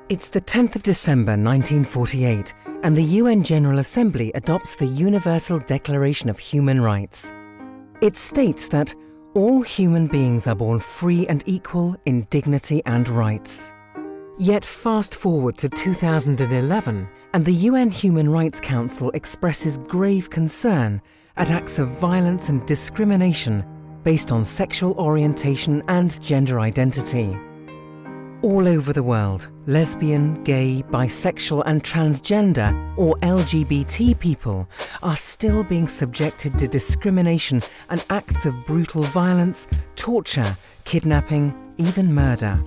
It's the 10th of December 1948 and the UN General Assembly adopts the Universal Declaration of Human Rights. It states that all human beings are born free and equal in dignity and rights. Yet fast forward to 2011 and the UN Human Rights Council expresses grave concern at acts of violence and discrimination based on sexual orientation and gender identity. All over the world, lesbian, gay, bisexual and transgender or LGBT people are still being subjected to discrimination and acts of brutal violence, torture, kidnapping, even murder.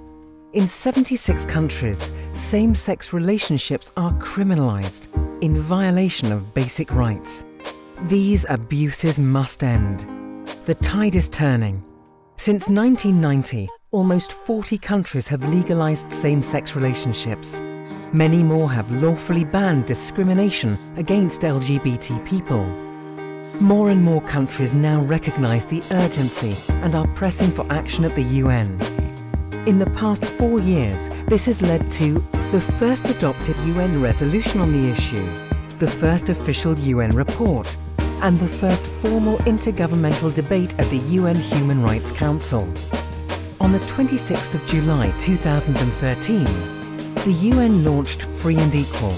In 76 countries, same-sex relationships are criminalized in violation of basic rights. These abuses must end. The tide is turning. Since 1990, almost 40 countries have legalized same-sex relationships. Many more have lawfully banned discrimination against LGBT people. More and more countries now recognize the urgency and are pressing for action at the UN. In the past 4 years, this has led to the first adopted UN resolution on the issue, the first official UN report, and the first formal intergovernmental debate at the UN Human Rights Council. On the 26th of July 2013, the UN launched Free and Equal,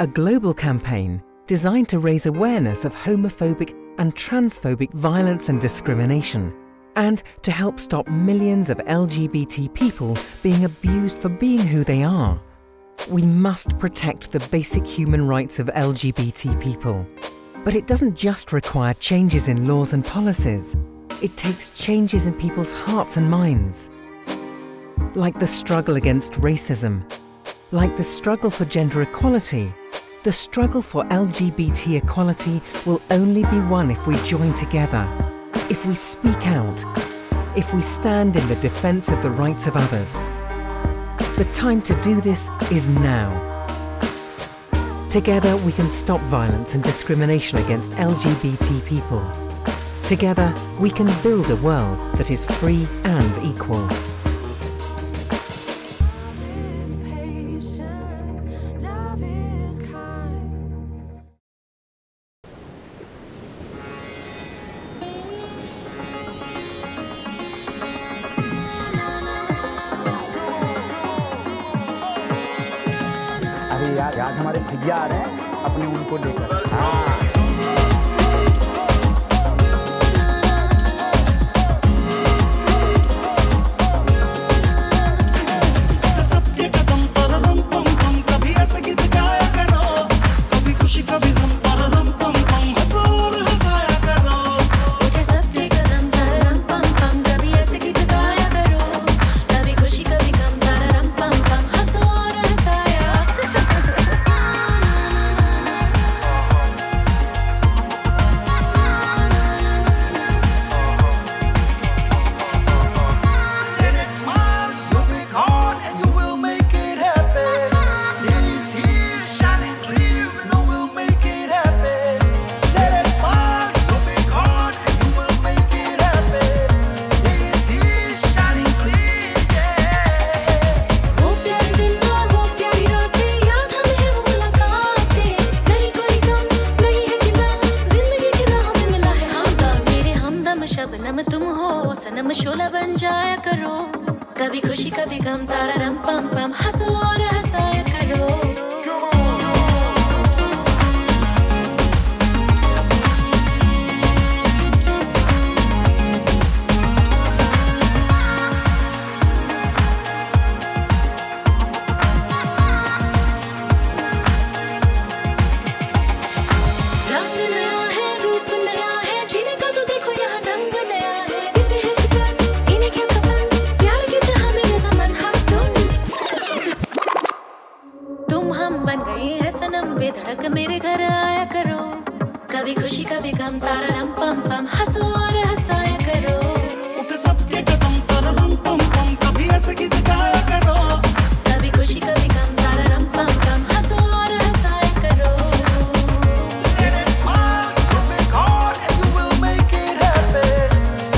a global campaign designed to raise awareness of homophobic and transphobic violence and discrimination, and to help stop millions of LGBT people being abused for being who they are. We must protect the basic human rights of LGBT people. But it doesn't just require changes in laws and policies. It takes changes in people's hearts and minds. Like the struggle against racism, like the struggle for gender equality, the struggle for LGBT equality will only be won if we join together, if we speak out, if we stand in the defense of the rights of others. The time to do this is now. Together we can stop violence and discrimination against LGBT people. Together we can build a world that is free and equal. अरे यार आज हमारे भैया आ रहे हैं अपने उनको लेकर। हाँ शबनम तुम हो सनम शोला बन जाया करो कभी खुशी कभी गम तारा रम पम पम हंसो और हंसाया करो बेधड़क मेरे घर आया करो कभी खुशी कभी गम तारा रम पम पम हंसो और हंसाया करो उठ सबके कदम तारा रम पम पम कभी ऐसे गीत गाया करो कभी खुशी कभी गम तारा रम पम पम हंसो और हंसाया करो Let it smile, you'll be gone and you will make it happen.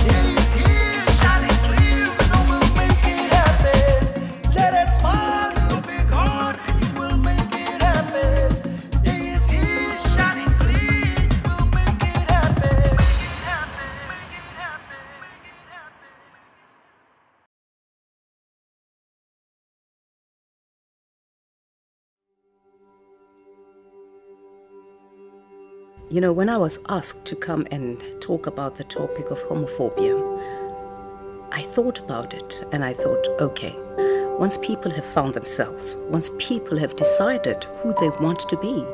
He's here, shining clear, and we'll make it happen. Let it smile, you'll be gone. You know, when I was asked to come and talk about the topic of homophobia, I thought about it and I thought, okay, once people have found themselves, once people have decided who they want to be,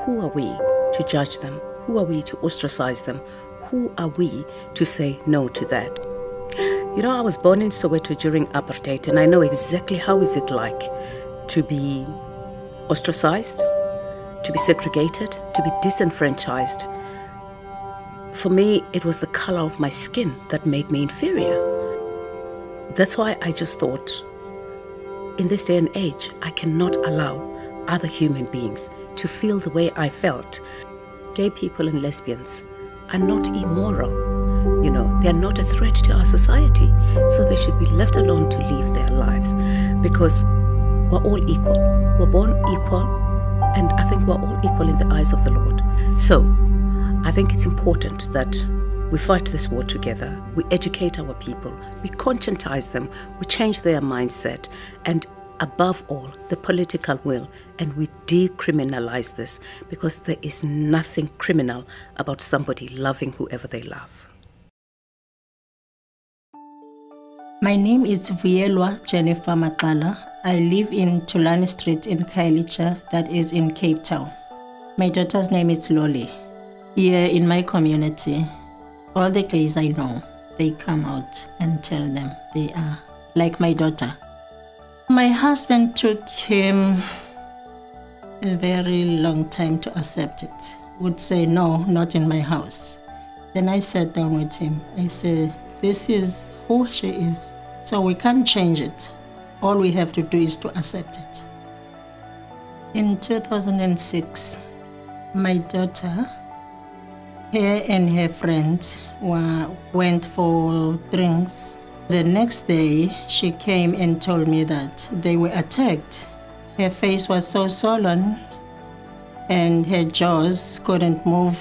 who are we to judge them? Who are we to ostracize them? Who are we to say no to that? You know, I was born in Soweto during apartheid, and I know exactly how is it like to be ostracized, to be segregated, to be disenfranchised. For me, it was the color of my skin that made me inferior. That's why I just thought, in this day and age, I cannot allow other human beings to feel the way I felt. Gay people and lesbians are not immoral. You know, they are not a threat to our society. So they should be left alone to live their lives, because we're all equal. We're born equal, and I think we're all equal in the eyes of the Lord. So I think it's important that we fight this war together. We educate our people. We conscientize them. We change their mindset. And above all, the political will. And we decriminalize this, because there is nothing criminal about somebody loving whoever they love. My name is Vuyelwa Jennifer Maqala. I live in Tulane Street in Khayelitsha, that is in Cape Town. My daughter's name is Loli. Here in my community, all the gays I know, they come out and tell them they are like my daughter. My husband took him a very long time to accept it. Would say, no, not in my house. Then I sat down with him. I said, this is who she is, so we can't change it. All we have to do is to accept it. In 2006, my daughter, her and her friend went for drinks. The next day, she came and told me that they were attacked. Her face was so swollen and her jaws couldn't move,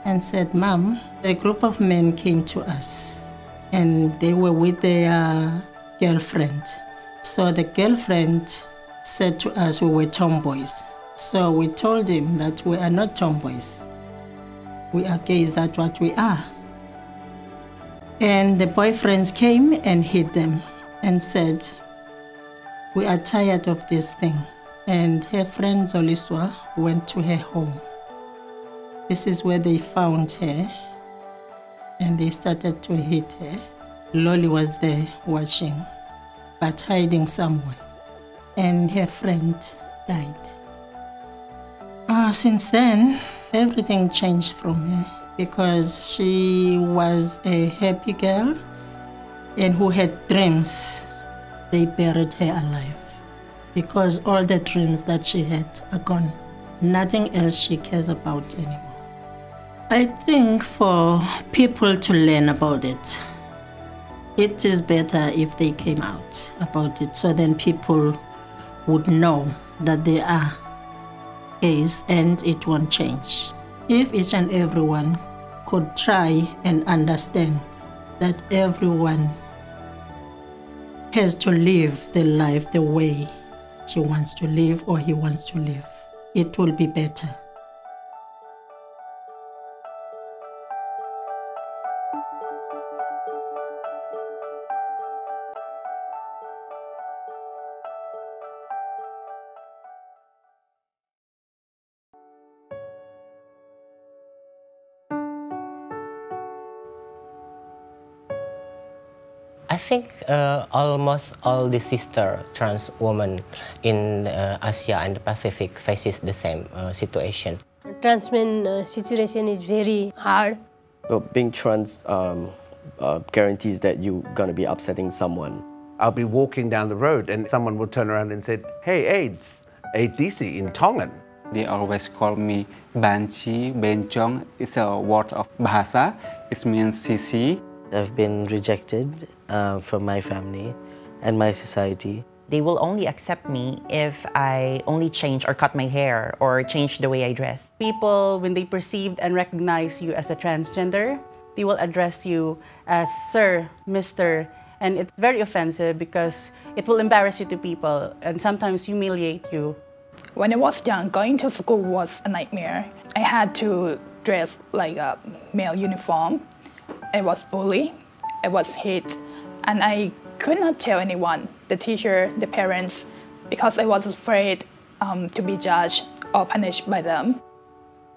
and said, Mom, a group of men came to us and they were with their girlfriend. So the girlfriend said to us we were tomboys. So we told him that we are not tomboys. We are gays, that's what we are. And the boyfriends came and hit them and said, we are tired of this thing. And her friend Zoliswa went to her home. This is where they found her and they started to hit her. Loli was there watching, but hiding somewhere. And her friend died. Since then, everything changed from her, because she was a happy girl and who had dreams. They buried her alive, because all the dreams that she had are gone. Nothing else she cares about anymore. I think for people to learn about it, it is better if they came out about it, so then people would know that they are gays and it won't change. If each and everyone could try and understand that everyone has to live their life the way she wants to live or he wants to live, it will be better. I think almost all the sister trans women in Asia and the Pacific faces the same situation. Trans men situation is very hard. Well, being trans guarantees that you're going to be upsetting someone. I'll be walking down the road and someone will turn around and say, hey, AIDS, ADC in Tongan. They always call me Banchi, Benchong. It's a word of Bahasa. It means Sisi. I've been rejected from my family and my society. They will only accept me if I only change or cut my hair or change the way I dress. People, when they perceive and recognize you as a transgender, they will address you as Sir, Mr. And it's very offensive because it will embarrass you to people and sometimes humiliate you. When I was young, going to school was a nightmare. I had to dressed like a male uniform. I was bullied, I was hit, and I could not tell anyone, the teacher, the parents, because I was afraid to be judged or punished by them.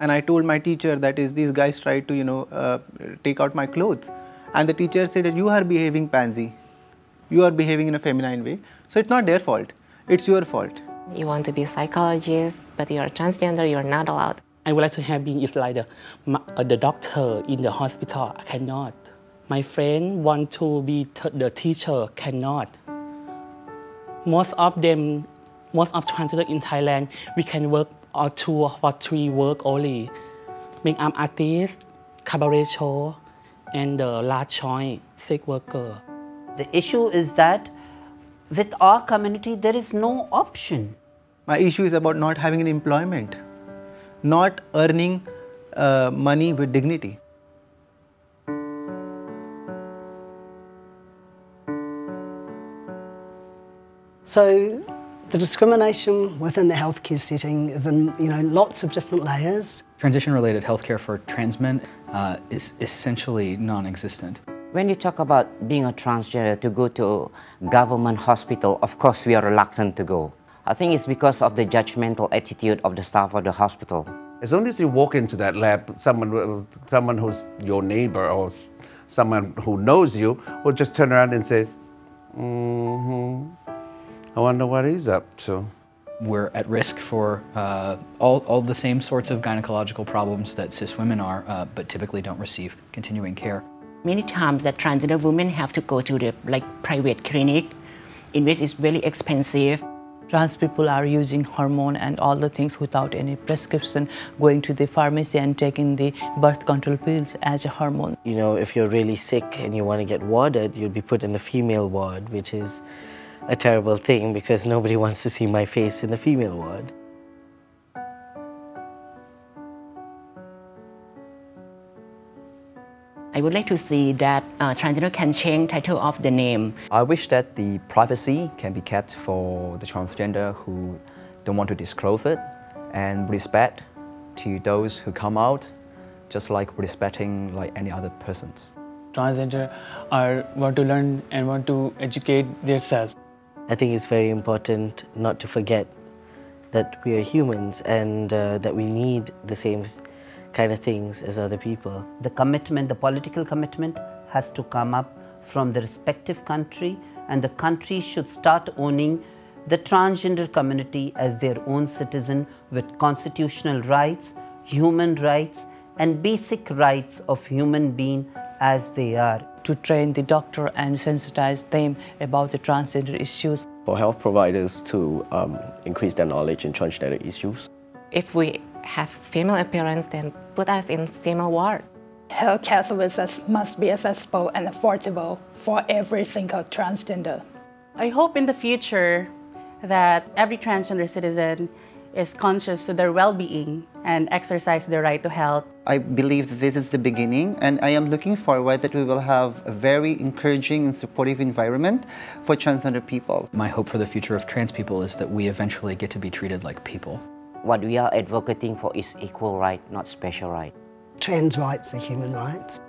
And I told my teacher that is these guys tried to, take out my clothes. And the teacher said that you are behaving pansy. You are behaving in a feminine way. So it's not their fault. It's your fault. You want to be a psychologist, but you're transgender, you're not allowed. I would like to have been like the doctor in the hospital. I cannot. My friend want to be the teacher. Cannot. Most of transgender in Thailand, we can work or 2 or 3 work only. Make-up artist, cabaret show, and the large choice, sex worker. The issue is that with our community, there is no option. My issue is about not having an employment, not earning money with dignity. So the discrimination within the healthcare setting is in lots of different layers. Transition-related healthcare for trans men is essentially non-existent. When you talk about being a transgender to go to government hospital, of course we are reluctant to go. I think it's because of the judgmental attitude of the staff of the hospital. As soon as you walk into that lab, someone who's your neighbor or someone who knows you will just turn around and say, I wonder what he's up to. We're at risk for all the same sorts of gynecological problems that cis women are, but typically don't receive continuing care. Many times that transgender women have to go to the private clinic, in which is very expensive. Trans people are using hormone and all the things without any prescription, going to the pharmacy and taking the birth control pills as a hormone. If you're really sick and you want to get warded, you'll be put in the female ward, which is a terrible thing because nobody wants to see my face in the female ward. I would like to see that transgender can change title of the name. I wish that the privacy can be kept for the transgender who don't want to disclose it, and respect to those who come out, just like respecting any other persons. Transgender want to learn and want to educate themselves. I think it's very important not to forget that we are humans and that we need the same kind of things as other people. The commitment, the political commitment, has to come up from the respective country, and the country should start owning the transgender community as their own citizen with constitutional rights, human rights, and basic rights of human being as they are. To train the doctor and sensitize them about the transgender issues. For health providers to increase their knowledge in transgender issues. If we have female appearance, then put us in female ward. Healthcare services must be accessible and affordable for every single transgender. I hope in the future that every transgender citizen is conscious of their well-being and exercise their right to health. I believe that this is the beginning, and I am looking forward that we will have a very encouraging and supportive environment for transgender people. My hope for the future of trans people is that we eventually get to be treated like people. What we are advocating for is equal right, not special right. Trans rights are human rights.